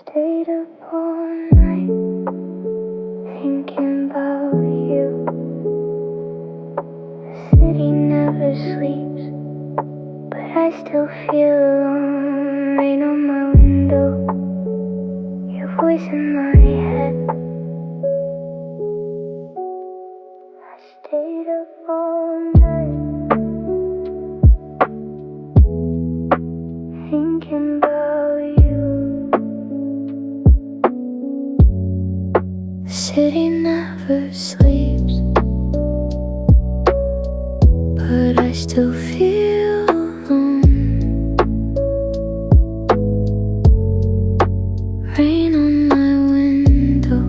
Stayed up all night thinking about you. The city never sleeps, but I still feel alone. Rain on my window, your voice in my head. I stayed up all night thinking about you. The city never sleeps, but I still feel alone. Rain on my window,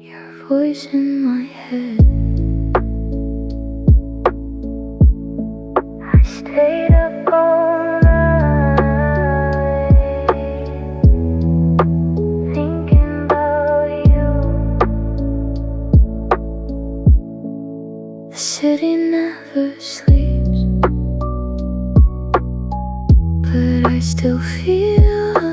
your voice in my head. I stayed up all night thinking about you. The city never sleeps, but I still feel